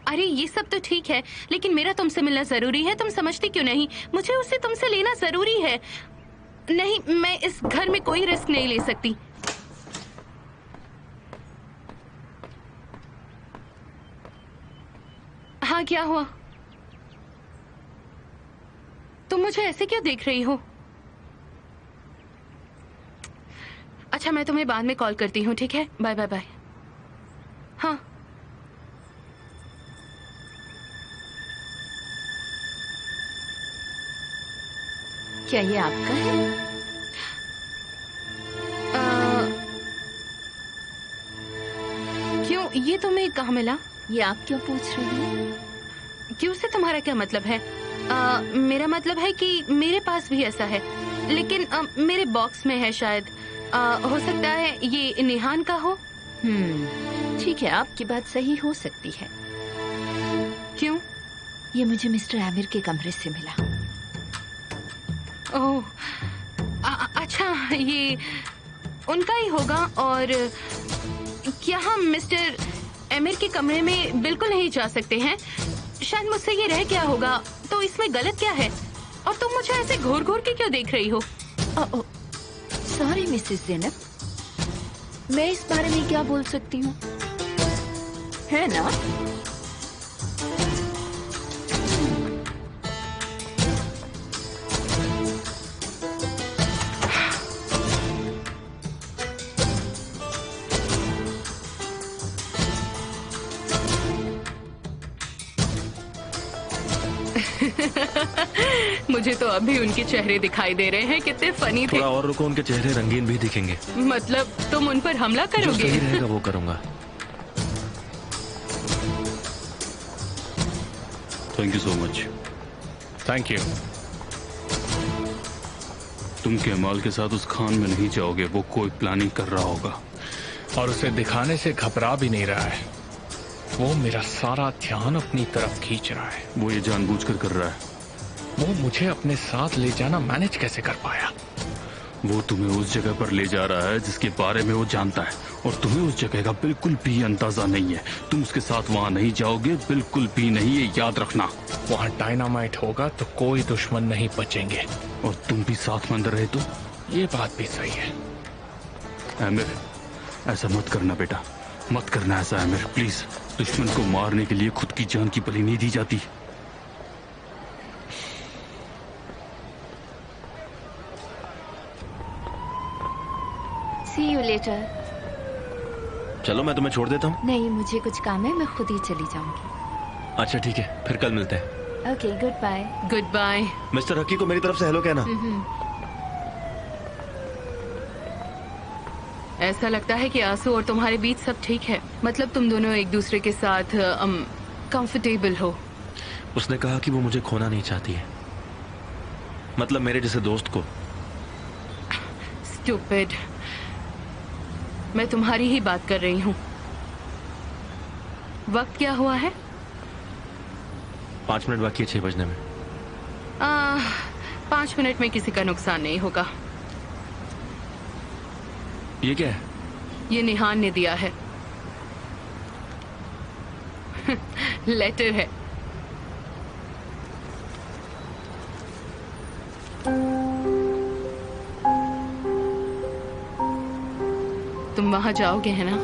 अरे ये सब तो ठीक है, लेकिन मेरा तुमसे मिलना जरूरी है। तुम समझती क्यों नहीं? मुझे उसे तुमसे लेना जरूरी है। नहीं, मैं इस घर में कोई रिस्क नहीं ले सकती। हाँ, क्या हुआ? तुम मुझे ऐसे क्यों देख रही हो? अच्छा, मैं तुम्हें बाद में कॉल करती हूँ, ठीक है? Bye bye bye. हाँ। क्या ये आपका है? क्यों, ये तुम्हें कहाँ मिला? ये आप क्यों पूछ रही हैं? क्यों से तुम्हारा क्या मतलब है? मेरा मतलब है कि मेरे पास भी ऐसा है, लेकिन मेरे बॉक्स में है शायद। हो सकता है ये निहान का हो। ठीक है, आपकी बात सही हो सकती है। क्यों? ये मुझे मिस्टर आमिर के कमरे से मिला। ओह, अच्छा, ये उनका ही होगा। और क्या हम मिस्टर आमिर के कमरे में बिल्कुल नहीं जा सकते हैं? शायद मुझसे ये रह गया होगा, तो इसमें गलत क्या है? और तुम मुझे ऐसे घूर घूर के क्यों देख रही हो? सॉरी मिसेस ज़ैनब, मैं इस बारे में क्या बोल सकती हूँ, है ना? मुझे तो अभी उनके चेहरे दिखाई दे रहे हैं, कितने फनी थे। थोड़ा और रुको, उनके चेहरे रंगीन भी दिखेंगे। मतलब तुम उन पर हमला जो करोगे? सही रहेगा वो करूंगा। Thank you so much. Thank you. तुम केमाल के साथ उस खान में नहीं जाओगे, वो कोई प्लानिंग कर रहा होगा। और उसे दिखाने से घबरा भी नहीं रहा है। वो मेरा सारा ध्यान अपनी तरफ खींच रहा है। वो ये जानबूझकर कर रहा है। वो मुझे अपने साथ ले जाना मैनेज कैसे कर पाया? वो तुम्हें उस जगह पर ले जा रहा है जिसके बारे में वो जानता है, और तुम्हें उस जगह का बिल्कुल भी अंदाजा नहीं है। तुम उसके साथ वहाँ नहीं जाओगे, बिल्कुल भी नहीं, ये याद रखना। वहाँ डायनामाइट होगा तो कोई दुश्मन नहीं बचेंगे। और तुम भी साथ में अंदर रहे तो? ये बात भी सही है। आमिर, ऐसा मत करना बेटा, मत करना ऐसा आमिर, प्लीज। दुश्मन को मारने के लिए खुद की जान की बलि नहीं दी जाती। See you later. चलो मैं तुम्हें छोड़ देता हूँ। नहीं, मुझे कुछ काम है, मैं खुद ही चली जाऊंगी। अच्छा ठीक है, फिर कल मिलते हैं। Okay, good bye. Good bye. Mister Haqqi को मेरी तरफ से हेलो कहना। ऐसा लगता है कि आंसू और तुम्हारे बीच सब ठीक है। मतलब तुम दोनों एक दूसरे के साथ कंफर्टेबल हो। उसने कहा कि वो मुझे खोना नहीं चाहती है, मतलब मेरे जैसे दोस्त को। स्टूपिड, मैं तुम्हारी ही बात कर रही हूँ। वक्त क्या हुआ है? 5 मिनट बाकी है 6 बजने में। 5 मिनट में किसी का नुकसान नहीं होगा। ये क्या है? ये निहान ने दिया है। लेटर है। तुम वहां जाओगे है ना?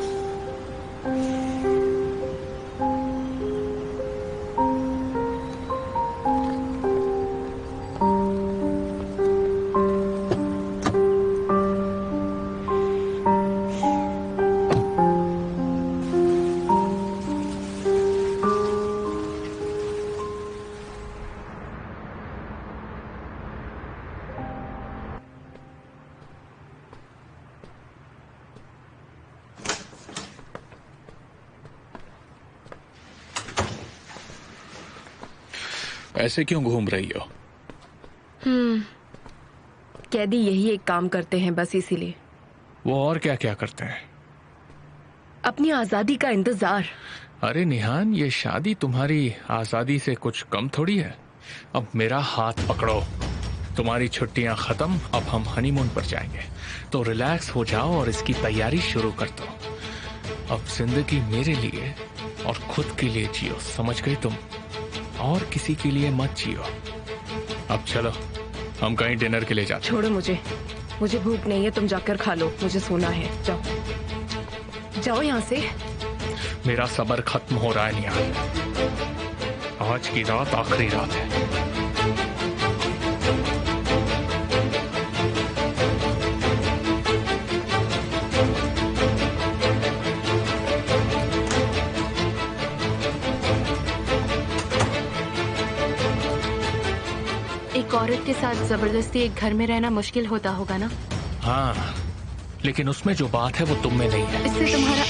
ऐसे क्यों घूम रही हो? कैदी यही एक काम करते हैं, बस इसीलिए। वो और क्या क्या करते हैं? अपनी आजादी का इंतजार। अरे निहान, ये शादी तुम्हारी आजादी से कुछ कम थोड़ी है। अब मेरा हाथ पकड़ो, तुम्हारी छुट्टियां खत्म, अब हम हनीमून पर जाएंगे। तो रिलैक्स हो जाओ और इसकी तैयारी शुरू कर दो। अब जिंदगी मेरे लिए और खुद के लिए जियो, समझ गई तुम? और किसी के लिए मत जियो। अब चलो, हम कहीं डिनर के लिए जाते हैं। छोड़ो मुझे भूख नहीं है, तुम जाकर खा लो, मुझे सोना है। जाओ जाओ यहाँ से। मेरा सब्र खत्म हो रहा है निहाल। आज की रात आखिरी रात है। एक औरत के साथ जबरदस्ती एक घर में रहना मुश्किल होता होगा ना? हाँ, लेकिन उसमें जो बात है वो तुम में नहीं है। इससे तुम्हारा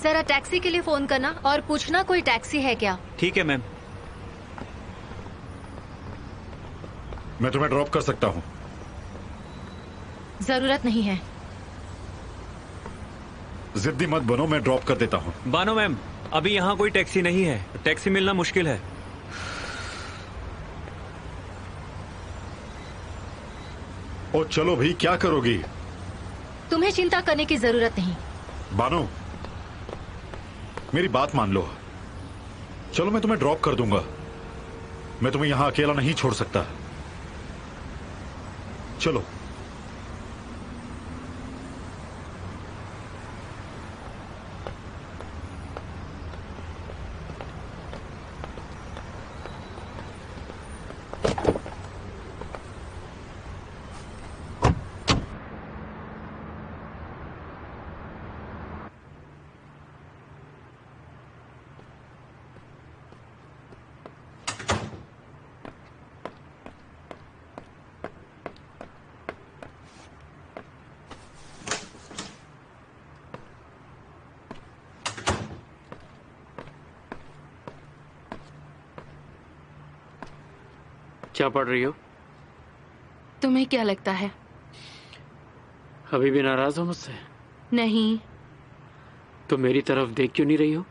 जरा टैक्सी के लिए फोन करना और पूछना कोई टैक्सी है क्या। ठीक है मैम। मैं तुम्हें ड्रॉप कर सकता हूँ। जरूरत नहीं है। जिद्दी मत बनो, मैं ड्रॉप कर देता हूँ। बानो मैम, अभी यहाँ कोई टैक्सी नहीं है, टैक्सी मिलना मुश्किल है। ओ चलो भाई, क्या करोगी? तुम्हें चिंता करने की जरूरत नहीं। बानो, मेरी बात मान लो। चलो मैं तुम्हें ड्रॉप कर दूंगा। मैं तुम्हें यहां अकेला नहीं छोड़ सकता। चलो। क्या पढ़ रही हो? तुम्हें क्या लगता है? अभी भी नाराज हो मुझसे? नहीं। तो मेरी तरफ देख क्यों नहीं रही हो?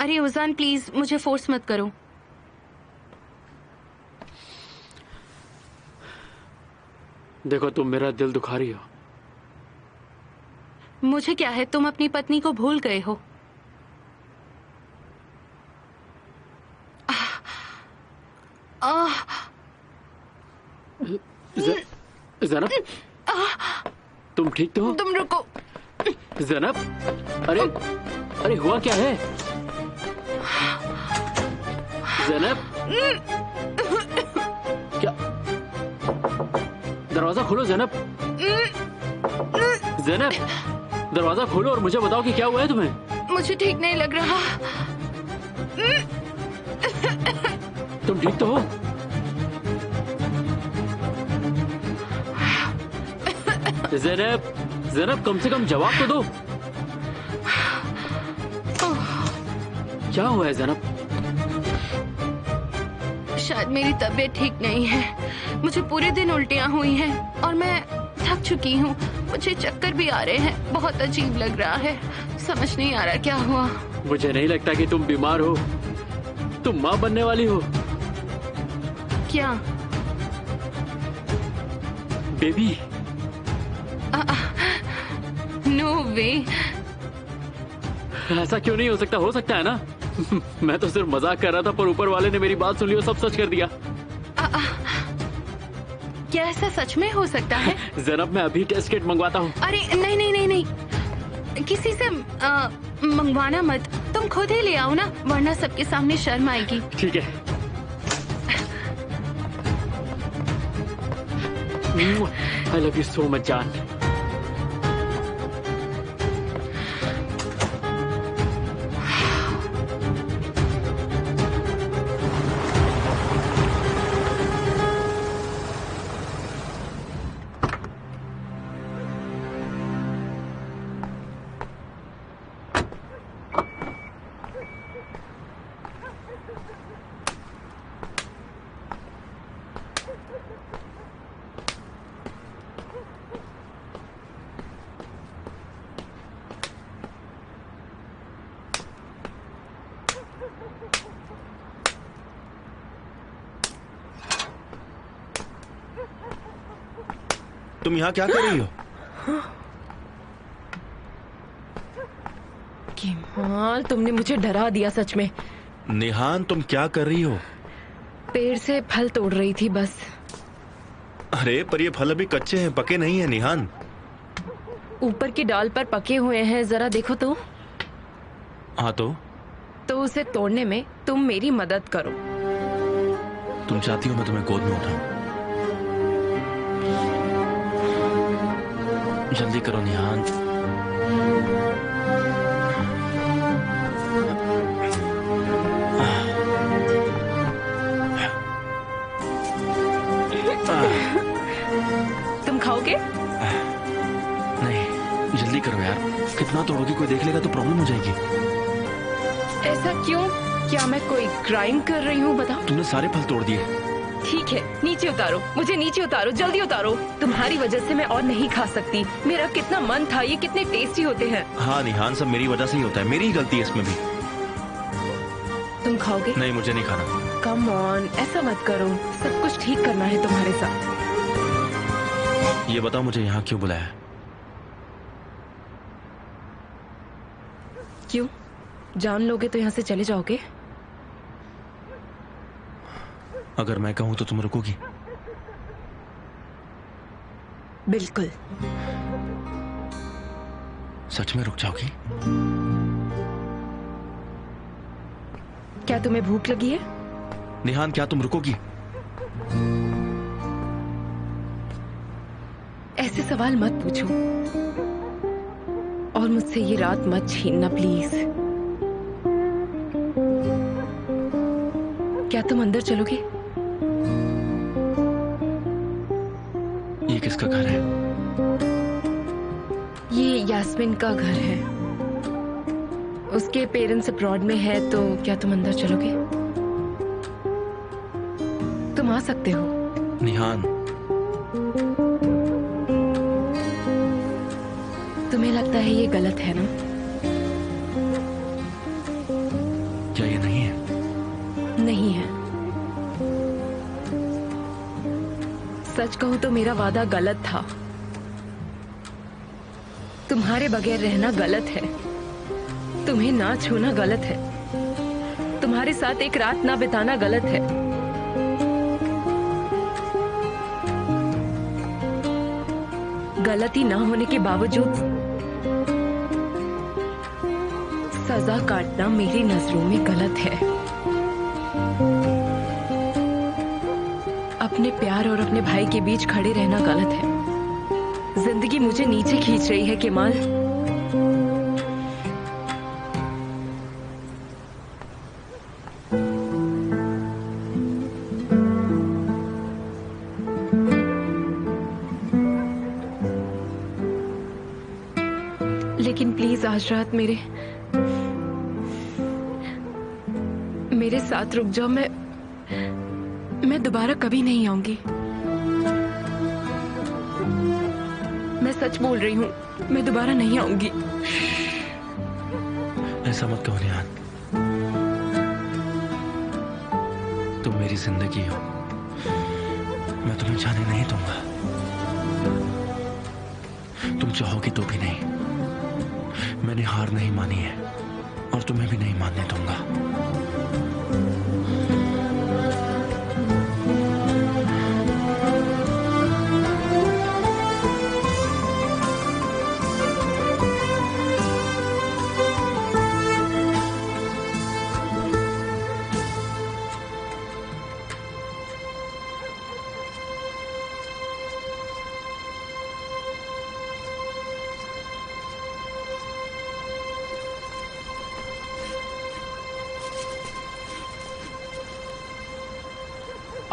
अरे उजान, प्लीज मुझे फोर्स मत करो। देखो, तुम मेरा दिल दुखा रही हो। मुझे क्या है, तुम अपनी पत्नी को भूल गए हो। ज़ैनब, तुम ठीक तो हो? तुम रुको। ज़ैनब, अरे अरे हुआ क्या है? ज़ैनब, क्या? दरवाजा खोलो ज़ैनब। ज़ैनब, दरवाजा खोलो और मुझे बताओ कि क्या हुआ है तुम्हें। मुझे ठीक नहीं लग रहा। तुम ठीक तो हो? ज़ैनब, ज़ैनब, कम से कम जवाब तो दो। क्या हुआ है ज़ैनब? शायद मेरी तबीयत ठीक नहीं है। मुझे पूरे दिन उल्टियाँ हुई हैं और मैं थक चुकी हूँ। मुझे चक्कर भी आ रहे हैं। बहुत अजीब लग रहा है। समझ नहीं आ रहा क्या हुआ। मुझे नहीं लगता कि तुम बीमार हो। तुम माँ बनने वाली हो। क्या? बेबी। नो वे। ऐसा क्यों नहीं हो सकता? हो सकता है ना। मैं तो सिर्फ मजाक कर रहा था, पर ऊपर वाले ने मेरी बात सुन ली और सब सच कर दिया। क्या ऐसा सच में हो सकता है? ज़ैनब, मैं अभी टेस्ट किट मंगवाता हूँ। अरे नहीं नहीं नहीं नहीं, किसी से मंगवाना मत। तुम खुद ही ले आओ ना, वरना सबके सामने शर्म आएगी। ठीक है। I love you so much जान। तुम यहाँ क्या कर रही हो? केमाल, तुमने मुझे डरा दिया सच में। निहान तुम क्या कर रही हो? पेड़ से फल तोड़ रही थी बस। अरे पर ये फल अभी कच्चे हैं, पके नहीं है निहान। ऊपर की डाल पर पके हुए हैं, जरा देखो तो। हाँ तो उसे तोड़ने में तुम मेरी मदद करो। तुम चाहती हो मैं तुम्हें गोद में उठाऊं? जल्दी करो निहान। तुम खाओगे? नहीं, जल्दी करो यार। कितना तोड़ोगी, कोई देख लेगा तो प्रॉब्लम हो जाएगी। ऐसा क्यों? क्या मैं कोई क्राइम कर रही हूँ? बताओ। तुमने सारे फल तोड़ दिए। ठीक है, नीचे उतारो, मुझे नीचे उतारो, जल्दी उतारो। तुम्हारी वजह से मैं और नहीं खा सकती। मेरा कितना मन था, ये कितने टेस्टी होते हैं। हाँ निहान, सब मेरी वजह से ही होता है, मेरी ही गलती है इसमें भी। तुम खाओगे? नहीं, मुझे नहीं खाना। कम ऑन, ऐसा मत करो, सब कुछ ठीक करना है तुम्हारे साथ। ये बताओ मुझे यहाँ क्यों बुलाया? क्यों? जान लोगे तो यहाँ से चले जाओगे? अगर मैं कहूँ तो तुम रुकोगी? बिल्कुल। सच में रुक जाओगी? क्या तुम्हें भूख लगी है? निहान, क्या तुम रुकोगी? ऐसे सवाल मत पूछो और मुझसे ये रात मत छीनना प्लीज। क्या तुम अंदर चलोगे? ये किसका घर है? ये यास्मीन का घर है। उसके पेरेंट्स अब्रॉड में है, तो क्या तुम अंदर चलोगे? तुम आ सकते हो। निहान, तुम्हें लगता है ये गलत है ना? क्या ये नहीं है? नहीं है। सच कहूं तो मेरा वादा गलत था। तुम्हारे बगैर रहना गलत है, तुम्हें ना छूना गलत है, तुम्हारे साथ एक रात ना बिताना गलत है। गलती ना होने के बावजूद सजा काटना मेरी नजरों में गलत है। अपने प्यार और अपने भाई के बीच खड़े रहना गलत है। जिंदगी मुझे नीचे खींच रही है केमाल। लेकिन प्लीज आज रात मेरे साथ रुक जाओ। मैं दोबारा कभी नहीं आऊंगी। मैं सच बोल रही हूँ, मैं दोबारा नहीं आऊंगी। ऐसा मत कहो निहान, तुम मेरी जिंदगी हो, मैं तुम्हें जाने नहीं दूंगा। तुम चाहोगी तो भी नहीं। मैंने हार नहीं मानी है और तुम्हें भी नहीं मानने दूंगा।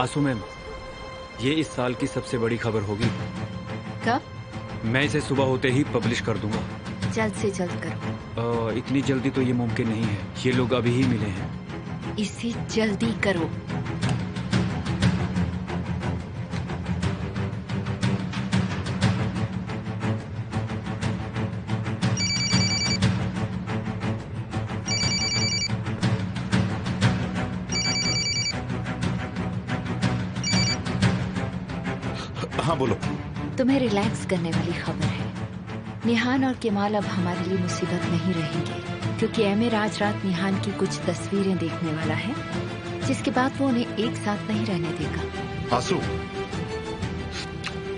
आंसू मैम, ये इस साल की सबसे बड़ी खबर होगी। कब? मैं इसे सुबह होते ही पब्लिश कर दूंगा। जल्द से जल्द करो। इतनी जल्दी तो ये मुमकिन नहीं है, ये लोग अभी ही मिले हैं। इसे जल्दी करो। हाँ बोलो। तुम्हें रिलैक्स करने वाली खबर है। निहान और केमाल अब हमारे लिए मुसीबत नहीं रहेंगे, क्योंकि एमिर आज रात निहान की कुछ तस्वीरें देखने वाला है, जिसके बाद वो उन्हें एक साथ नहीं रहने देगा। आंसू,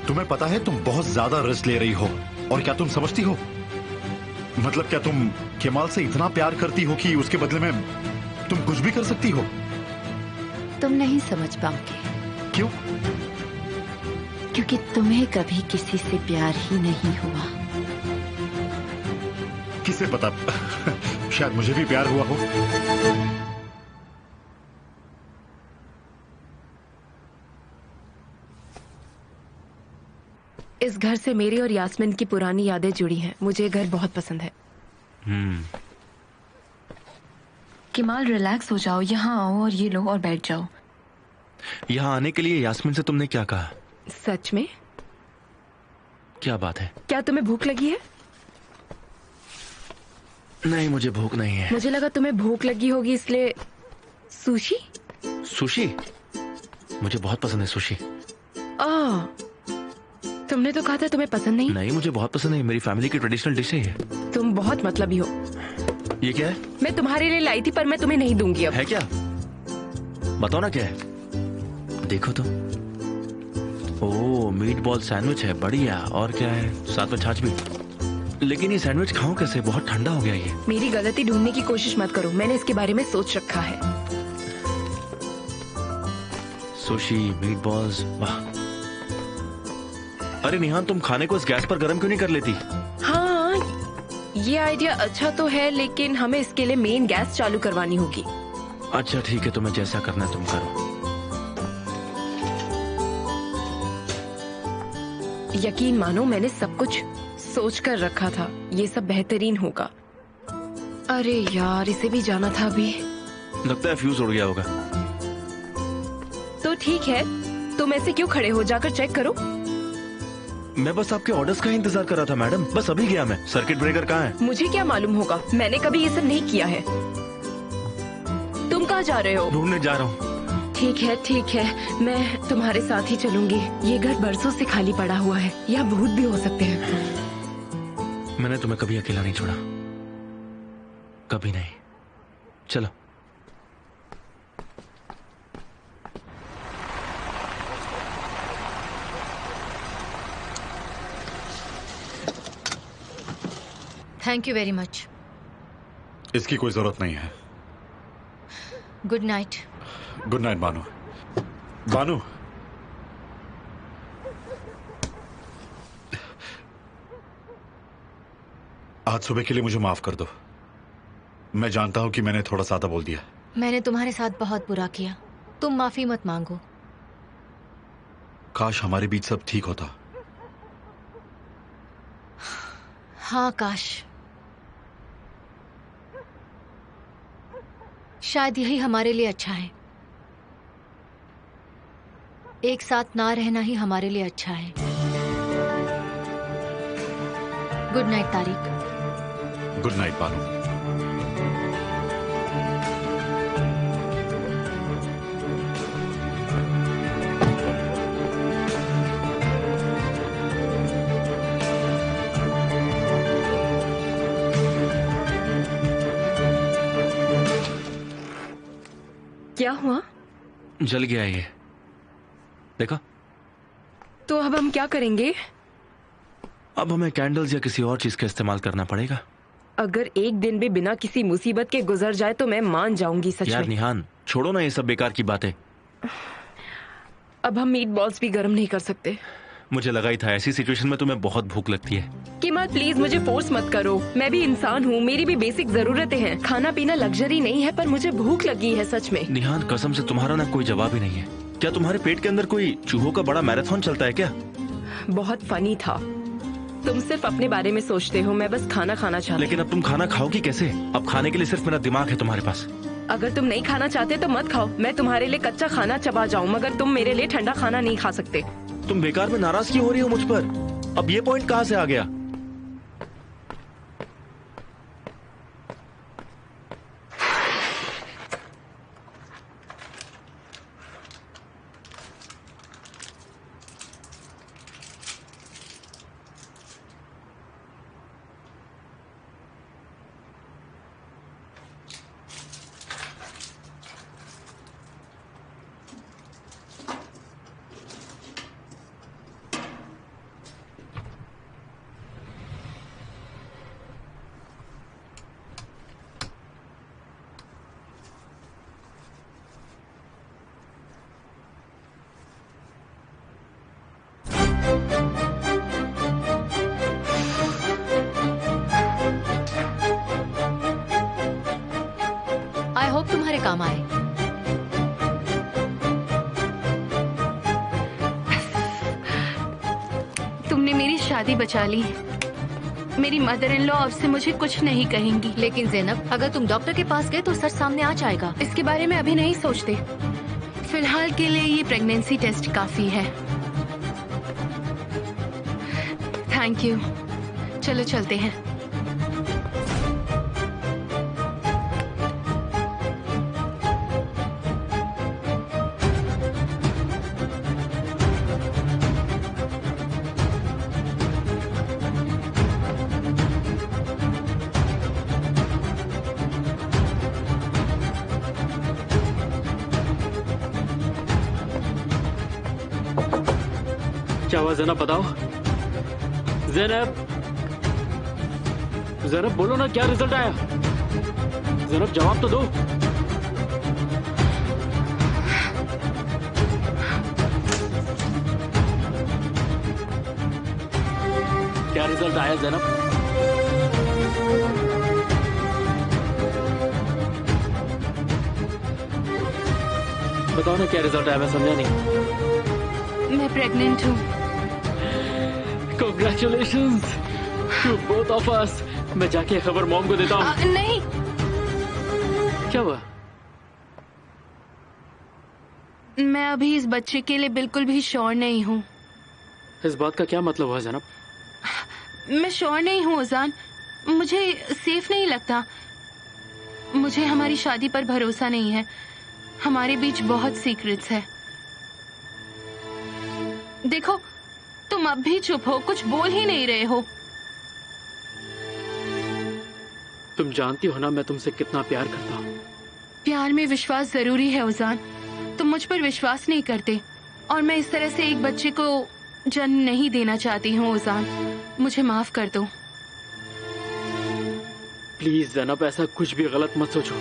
तुम्हें पता है तुम बहुत ज्यादा रिस्क ले रही हो, और क्या तुम समझती हो? मतलब क्या तुम केमाल से इतना प्यार करती हो कि उसके बदले में तुम कुछ भी कर सकती हो? तुम नहीं समझ पाओगे। क्यों? क्योंकि तुम्हें कभी किसी से प्यार ही नहीं हुआ। किसे पता, शायद मुझे भी प्यार हुआ हो। इस घर से मेरी और यास्मीन की पुरानी यादें जुड़ी हैं। मुझे ये घर बहुत पसंद है। केमाल, रिलैक्स हो जाओ, यहाँ आओ और ये लो और बैठ जाओ। यहाँ आने के लिए यास्मीन से तुमने क्या कहा? सच में? क्या बात है? क्या तुम्हें भूख लगी है? नहीं, मुझे भूख नहीं है। मुझे लगा तुम्हें भूख लगी होगी, इसलिए। सुशी? सुशी? मुझे बहुत पसंद है सुशी। तुमने तो कहा था तुम्हें पसंद नहीं। नहीं, मुझे बहुत पसंद है, मेरी फैमिली की ट्रेडिशनल डिश है ये। तुम बहुत मतलबी हो। ये क्या है? मैं तुम्हारे लिए लाई थी, पर मैं तुम्हें नहीं दूंगी अब। है क्या? बताओ ना क्या है। देखो तो। ओह, मीट बॉल सैंडविच है, बढ़िया। और क्या है? साथ में छाछ भी। लेकिन ये सैंडविच खाऊं कैसे? बहुत ठंडा हो गया ये। मेरी गलती ढूंढने की कोशिश मत करो, मैंने इसके बारे में सोच रखा है। सुशी, मीट बॉल्स, वाह। अरे निहान, तुम खाने को इस गैस पर गर्म क्यों नहीं कर लेती? हाँ, ये आइडिया अच्छा तो है, लेकिन हमें इसके लिए मेन गैस चालू करवानी होगी। अच्छा ठीक है, तुम्हें जैसा करना है तुम करो। यकीन मानो, मैंने सब कुछ सोच कर रखा था। ये सब बेहतरीन होगा। अरे यार, इसे भी जाना था अभी। लगता है फ्यूज उड़ गया होगा। तो ठीक है, तुम ऐसे क्यों खड़े हो? जाकर चेक करो। मैं बस आपके ऑर्डर्स का ही इंतजार कर रहा था मैडम, बस अभी गया मैं। सर्किट ब्रेकर कहाँ है? मुझे क्या मालूम होगा, मैंने कभी ये सब नहीं किया है। तुम कहाँ जा रहे हो? ढूंढने जा रहा हूँ। ठीक है, मैं तुम्हारे साथ ही चलूंगी। ये घर बरसों से खाली पड़ा हुआ है, यहाँ भूत भी हो सकते हैं। मैंने तुम्हें कभी अकेला नहीं छोड़ा, कभी नहीं। चलो। Thank you very much. इसकी कोई जरूरत नहीं है। Good night. गुड नाइट बानू। बानू, आज सुबह के लिए मुझे माफ कर दो। मैं जानता हूं कि मैंने थोड़ा ज्यादा बोल दिया। मैंने तुम्हारे साथ बहुत बुरा किया, तुम माफी मत मांगो। काश हमारे बीच सब ठीक होता। हाँ काश। शायद यही हमारे लिए अच्छा है। एक साथ ना रहना ही हमारे लिए अच्छा है। Good night Tariq. Good night Banu. क्या हुआ? जल गया ये, देखा? तो अब हम क्या करेंगे? अब हमें कैंडल्स या किसी और चीज का इस्तेमाल करना पड़ेगा। अगर एक दिन भी बिना किसी मुसीबत के गुजर जाए तो मैं मान जाऊंगी सच यार में। निहान, छोड़ो ना ये सब बेकार की बातें। अब हम मीट बॉल्स भी गर्म नहीं कर सकते। मुझे लगा ही था ऐसी सिचुएशन में तुम्हें बहुत भूख लगती है। केमाल प्लीज मुझे फोर्स मत करो, मैं भी इंसान हूँ, मेरी भी बेसिक जरूरतें हैं। खाना पीना लग्जरी नहीं है, पर मुझे भूख लगी है सच में। निहान कसम से तुम्हारा ना कोई जवाब ही नहीं है। क्या तुम्हारे पेट के अंदर कोई चूहों का बड़ा मैराथन चलता है क्या? बहुत फनी था। तुम सिर्फ अपने बारे में सोचते हो, मैं बस खाना खाना चाहती हूँ। लेकिन अब तुम खाना खाओगी कैसे? अब खाने के लिए सिर्फ मेरा दिमाग है तुम्हारे पास। अगर तुम नहीं खाना चाहते तो मत खाओ, मैं तुम्हारे लिए कच्चा खाना चबा जाऊं, मगर तुम मेरे लिए ठंडा खाना नहीं खा सकते। तुम बेकार में नाराज क्यों हो रही हो मुझ पर? अब ये पॉइंट कहाँ से आ गया? तुम्हारे काम आए। तुमने मेरी शादी बचा ली। मेरी मदर इन लॉ अब से मुझे कुछ नहीं कहेंगी। लेकिन ज़ैनब, अगर तुम डॉक्टर के पास गए तो सच सामने आ जाएगा। इसके बारे में अभी नहीं सोचते। फिलहाल के लिए ये प्रेगनेंसी टेस्ट काफी है। Thank you. चलो चलते हैं। क्या हुआ ज़ैनब, बताओ। ज़ैनब, ज़ैनब बोलो ना, क्या रिजल्ट आया? ज़ैनब जवाब तो दो। क्या रिजल्ट आया ज़ैनब? बताओ ना क्या रिजल्ट आया, मैं समझा नहीं। मैं प्रेग्नेंट हूँ। Congratulations to both of us. मैं जाके खबर मॉम को देता हूँ। नहीं। क्या हुआ? मैं अभी इस बच्चे के लिए बिल्कुल भी श्योर नहीं हूँ। इस बात का क्या मतलब हुआ ज़ैनब? मैं श्योर नहीं हूँ उजान। मुझे सेफ नहीं लगता। मुझे हमारी शादी पर भरोसा नहीं है। हमारे बीच बहुत सीक्रेट्स है। देखो, तुम अब भी चुप हो, कुछ बोल ही नहीं रहे हो। तुम जानती हो ना मैं तुमसे कितना प्यार करता हूँ। प्यार में विश्वास जरूरी है उजान। तुम मुझ पर विश्वास नहीं करते और मैं इस तरह से एक बच्चे को जन्म नहीं देना चाहती हूँ उजान। मुझे माफ कर दो। प्लीज ज़ैनब, ऐसा कुछ भी गलत मत सोचो।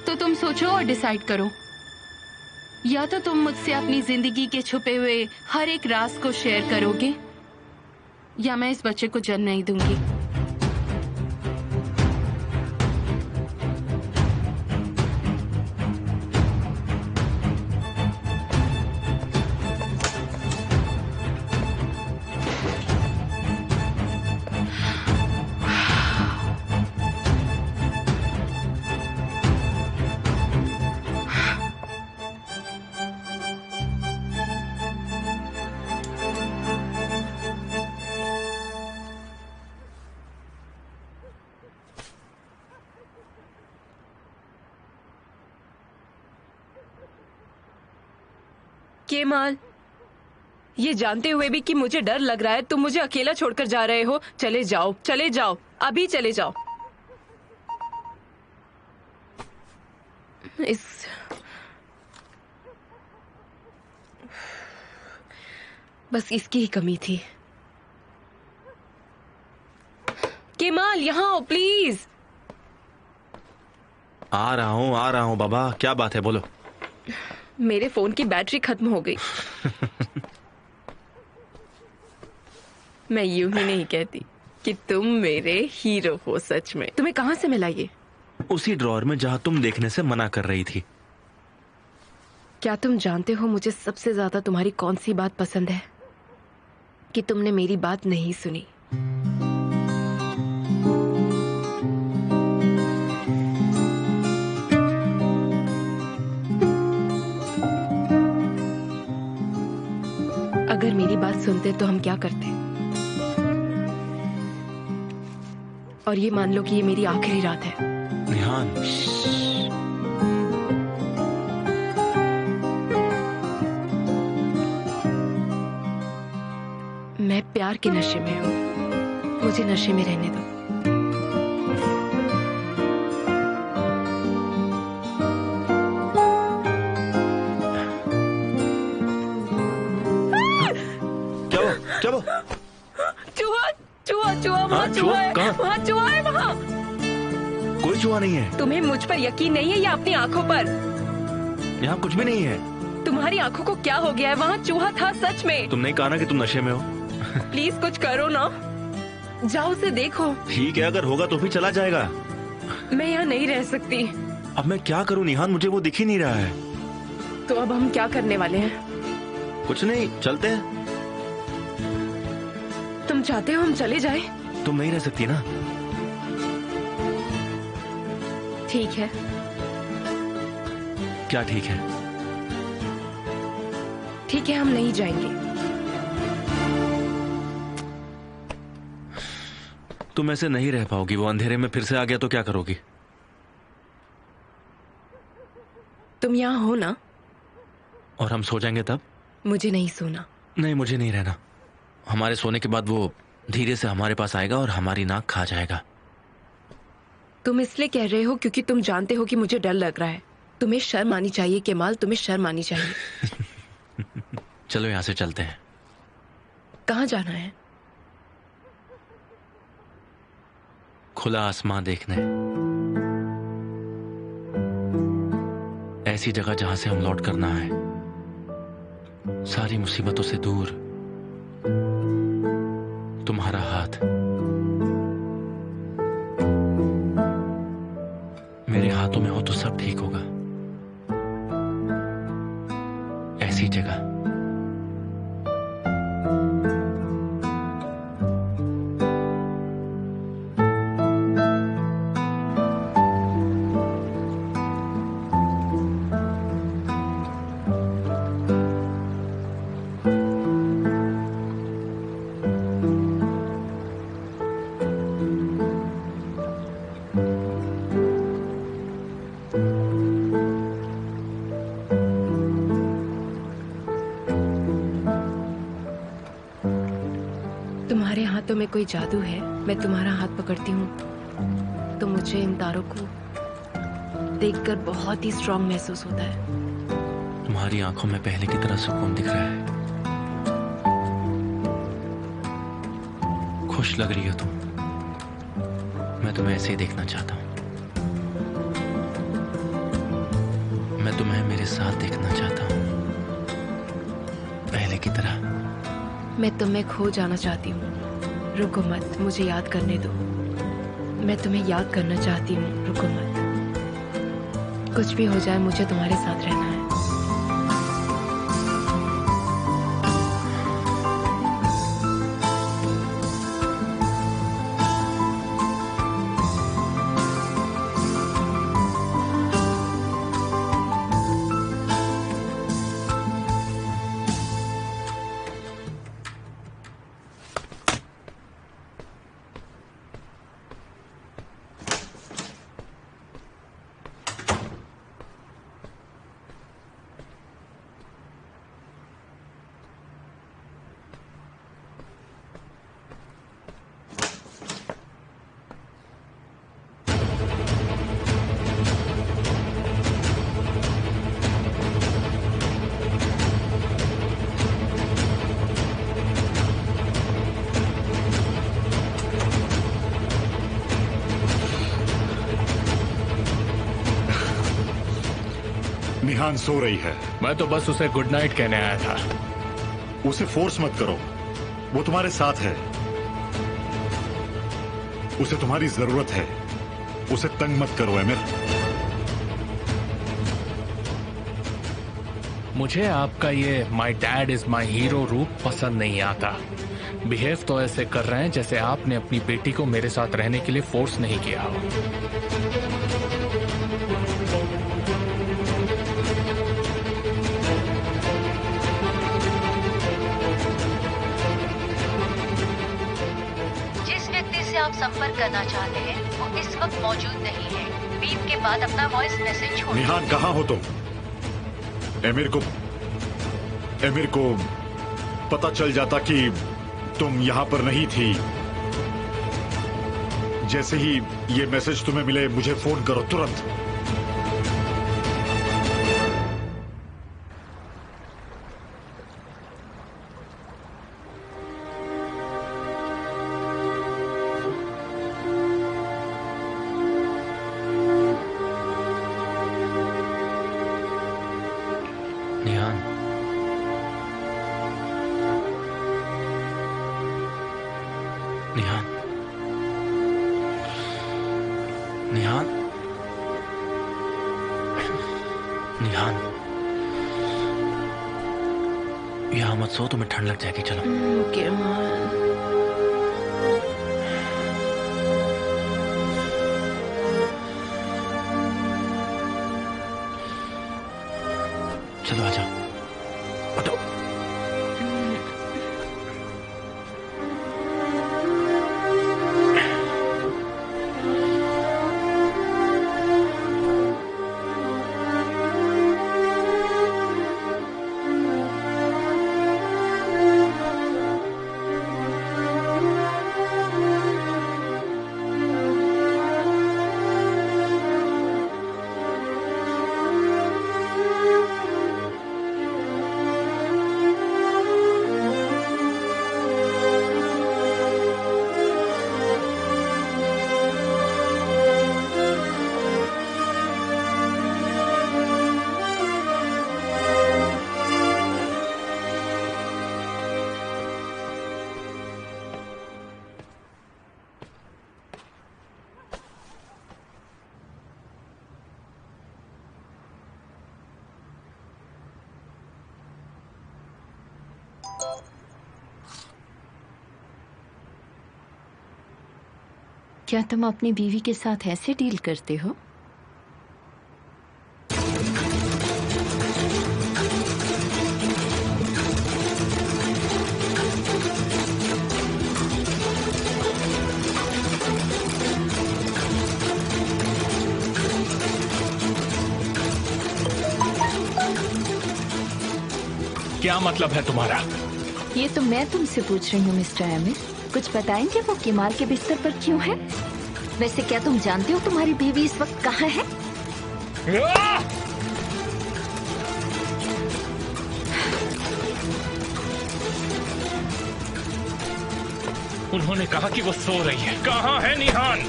तो तुम सोचो और डिसाइड करो। या तो तुम मुझसे अपनी जिंदगी के छुपे हुए हर एक राज को शेयर करोगे या मैं इस बच्चे को जन्म नहीं दूंगी। केमाल, ये जानते हुए भी कि मुझे डर लग रहा है तुम मुझे अकेला छोड़कर जा रहे हो। चले जाओ, चले जाओ, अभी चले जाओ। बस इसकी ही कमी थी। केमाल, यहाँ आओ प्लीज। आ रहा हूँ बाबा। क्या बात है, बोलो। मेरे फोन की बैटरी खत्म हो गई। मैं यूं ही नहीं कहती कि तुम मेरे हीरो हो। सच में। तुम्हें कहां से मिला ये? उसी ड्रॉअर में जहां तुम देखने से मना कर रही थी। क्या तुम जानते हो मुझे सबसे ज्यादा तुम्हारी कौन सी बात पसंद है? कि तुमने मेरी बात नहीं सुनी। अगर मेरी बात सुनते तो हम क्या करते? और ये मान लो कि ये मेरी आखिरी रात है। निहान, मैं प्यार के नशे में हूँ। मुझे नशे में रहने दो। वहाँ चूहा है। वहाँ कोई चूहा नहीं है। तुम्हें मुझ पर यकीन नहीं है या अपनी आंखों पर? यहाँ कुछ भी नहीं है। तुम्हारी आंखों को क्या हो गया है? वहाँ चूहा था सच में। तुम नहीं कहा ना कि तुम नशे में हो? प्लीज कुछ करो ना। जाओ उसे देखो। ठीक है, अगर होगा तो भी चला जाएगा। मैं यहाँ नहीं रह सकती। अब मैं क्या करूं निहान, मुझे वो दिख ही नहीं रहा है। तो अब हम क्या करने वाले हैं? कुछ नहीं, चलते हैं। तुम चाहते हो हम चले जाएं? तुम नहीं रह सकती ना। ठीक है। क्या ठीक है? ठीक है, हम नहीं जाएंगे। तुम ऐसे नहीं रह पाओगी। वो अंधेरे में फिर से आ गया तो क्या करोगी? तुम यहाँ हो ना? और हम सो जाएंगे तब? मुझे नहीं सोना। नहीं, मुझे नहीं रहना। हमारे सोने के बाद वो धीरे से हमारे पास आएगा और हमारी नाक खा जाएगा। तुम इसलिए कह रहे हो क्योंकि तुम जानते हो कि मुझे डर लग रहा है। तुम्हें शर्म आनी चाहिए केमाल, तुम्हें शर्म आनी चाहिए। चलो यहाँ से चलते हैं। कहाँ जाना है? खुला आसमां देखने, ऐसी जगह जहां से हम लौट कर ना आए, सारी मुसीबतों से दूर। तुम्हारा हाथ मेरे हाथों में हो तो सब ठीक होगा। ऐसी जगह। तुम्हारे हाथों में कोई जादू है। मैं तुम्हारा हाथ पकड़ती हूँ तो मुझे इन तारों को देखकर बहुत ही स्ट्रांग महसूस होता है। तुम्हारी आंखों में पहले की तरह सुकून दिख रहा है। खुश लग रही हो तुम। मैं तुम्हें ऐसे ही देखना चाहता हूँ। मैं तुम्हें मेरे साथ देखना चाहता हूँ, पहले की तरह। मैं तुम्हें खो जाना चाहती हूँ। रुको मत, मुझे याद करने दो। मैं तुम्हें याद करना चाहती हूँ, रुको मत। कुछ भी हो जाए, मुझे तुम्हारे साथ रहना है। निहान सो रही है। मैं तो बस उसे गुड नाइट कहने आया था। उसे फोर्स मत करो, वो तुम्हारे साथ है। उसे तुम्हारी जरूरत है। उसे तंग मत करो एमिर। मुझे आपका ये my dad is my hero रूप पसंद नहीं आता। बिहेव तो ऐसे कर रहे हैं जैसे आपने अपनी बेटी को मेरे साथ रहने के लिए फोर्स नहीं किया हो। जिस व्यक्ति से आप संपर्क करना चाहते हैं वो इस वक्त मौजूद नहीं है। बीप के बाद अपना वॉइस मैसेज छोड़। निहान कहाँ हो तुम? एमिर को पता चल जाता कि तुम यहां पर नहीं थी। जैसे ही ये मैसेज तुम्हें मिले मुझे फोन करो तुरंत। निहान, निहान, निहान, निहान, यहाँ मत सो, तुम्हें ठंड लग जाएगी। चलो। चलो आजा, उठो। क्या तुम अपनी बीवी के साथ ऐसे डील करते हो? क्या मतलब है तुम्हारा? ये तो मैं तुमसे पूछ रही हूँ मिस्टर एमिर। कुछ बताएंगे वो केमाल के बिस्तर पर क्यों है? वैसे क्या तुम जानते हो तुम्हारी बीवी इस वक्त कहाँ है? उन्होंने कहा कि वो सो रही है। कहाँ है निहान?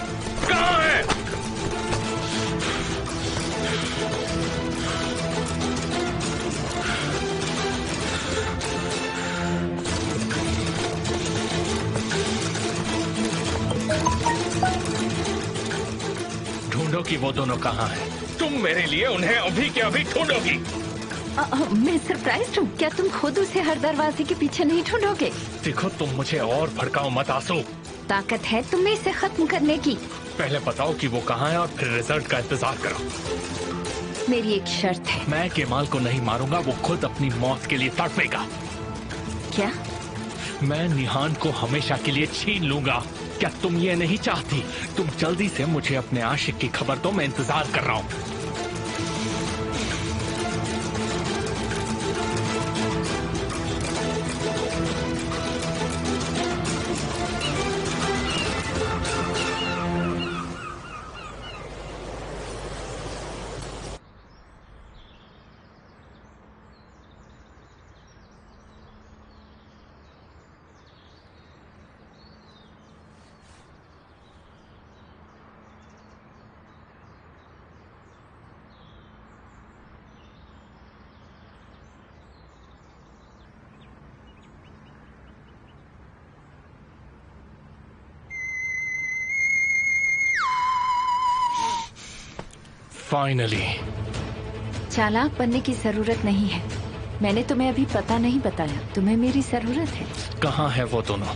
कहाँ है? ढूंढो कि वो दोनों कहाँ हैं। तुम मेरे लिए उन्हें अभी के अभी ढूंढोगी। मैं सरप्राइज्ड हूँ। क्या तुम खुद उसे हर दरवाजे के पीछे नहीं ढूंढोगे? देखो, तुम मुझे और भड़काओ मत आंसू। ताकत है तुम्हें इसे खत्म करने की। पहले बताओ कि वो कहाँ है और फिर रिजल्ट का इंतजार करो। मेरी एक शर्त है। मैं केमाल को नहीं मारूंगा, वो खुद अपनी मौत के लिए तड़पेगा। क्या? मैं निहान को हमेशा के लिए छीन लूंगा। क्या तुम ये नहीं चाहती? तुम जल्दी से मुझे अपने आशिक की खबर दो, मैं इंतजार कर रहा हूँ। फाइनली। चालाक बनने की जरूरत नहीं है। मैंने तुम्हें अभी पता नहीं बताया। तुम्हें मेरी जरूरत है। कहाँ है वो दोनों?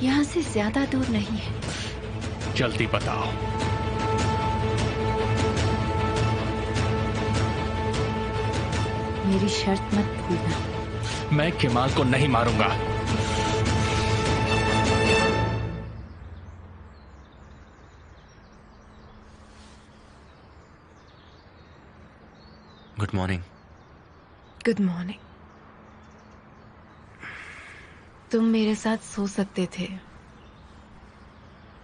यहाँ से ज्यादा दूर नहीं है। जल्दी बताओ। मेरी शर्त मत भूलना। मैं केमाल को नहीं मारूंगा। Good morning. Good morning. तुम मेरे साथ सो सकते थे।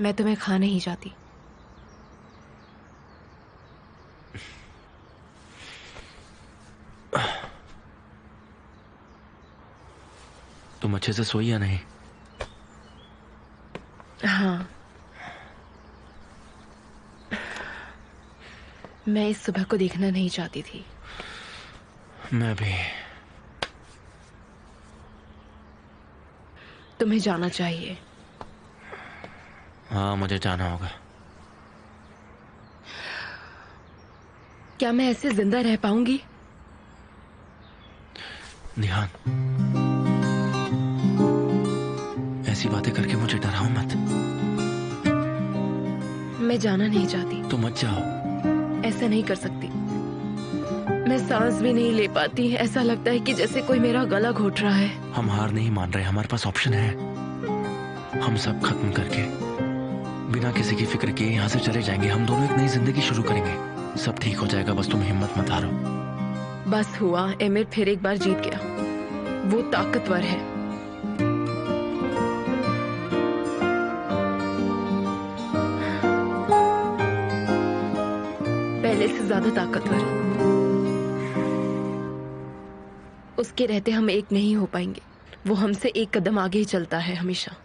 मैं तुम्हें खा नहीं जाती। तुम अच्छे से सोई या नहीं? हाँ, मैं इस सुबह को देखना नहीं चाहती थी। मैं भी। तुम्हें जाना चाहिए। हाँ, मुझे जाना होगा। क्या मैं ऐसे जिंदा रह पाऊंगी? निहान, ऐसी बातें करके मुझे डराओ मत। मैं जाना नहीं चाहती। तो मत जाओ। ऐसा नहीं कर सकती। मैं सांस भी नहीं ले पाती। ऐसा लगता है कि जैसे कोई मेरा गला घोट रहा है। हम हार नहीं मान रहे, हमारे पास ऑप्शन है। हम सब खत्म करके बिना किसी की फिक्र किए यहाँ से चले जाएंगे। हम दोनों एक नई जिंदगी शुरू करेंगे। सब ठीक हो जाएगा, बस तुम हिम्मत मत हारो। बस हुआ, एमिर फिर एक बार जीत गया। वो ताकतवर है। पहले से ज्यादा ताकतवर। उसके रहते हम एक नहीं हो पाएंगे। वो हमसे एक कदम आगे ही चलता है हमेशा।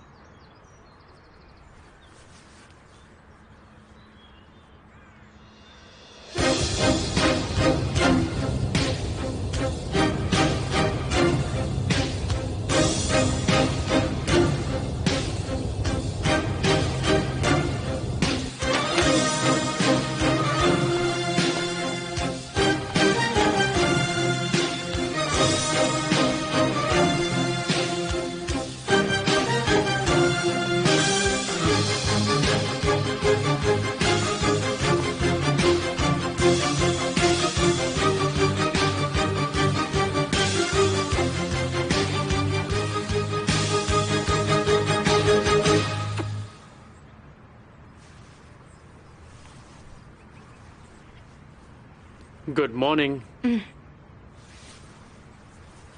Good morning.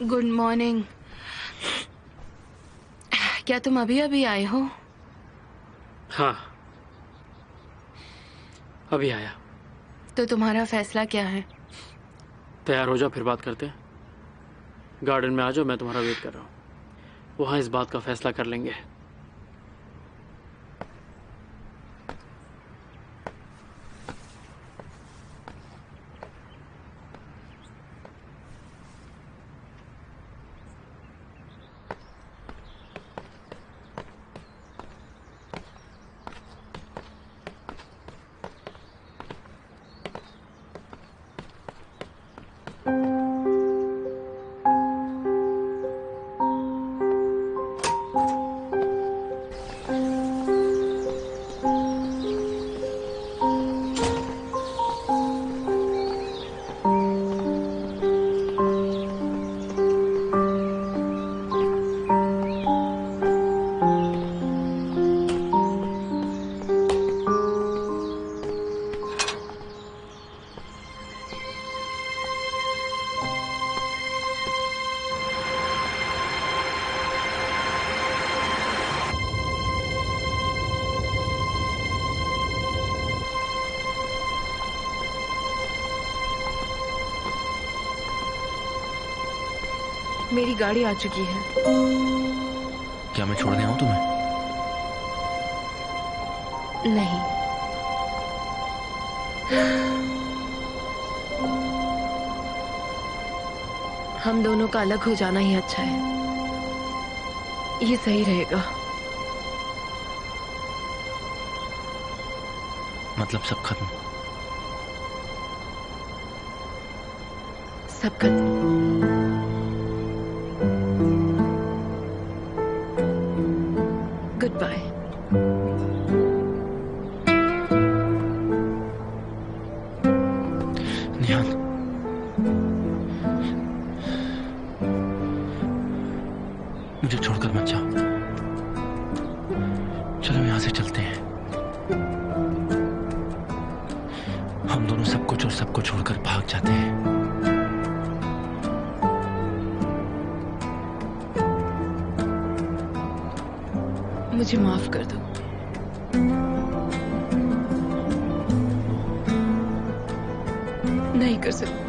Good morning. क्या तुम अभी अभी आए हो? हाँ, अभी आया। तो तुम्हारा फैसला क्या है? तैयार हो जाओ, फिर बात करते हैं। गार्डन में आ जाओ, मैं तुम्हारा वेट कर रहा हूँ। वहां इस बात का फैसला कर लेंगे। मेरी गाड़ी आ चुकी है। क्या मैं छोड़ने आऊं तुम्हें? नहीं। हम दोनों का अलग हो जाना ही अच्छा है। ये सही रहेगा। मतलब सब खत्म? सब खत्म। Good bye. निहान, मुझे छोड़कर मत जाओ। चलो यहां से चलते हैं। हम दोनों सब कुछ और सबको छोड़कर भाग जाते हैं। मुझे माफ कर दो। नहीं कर सकती।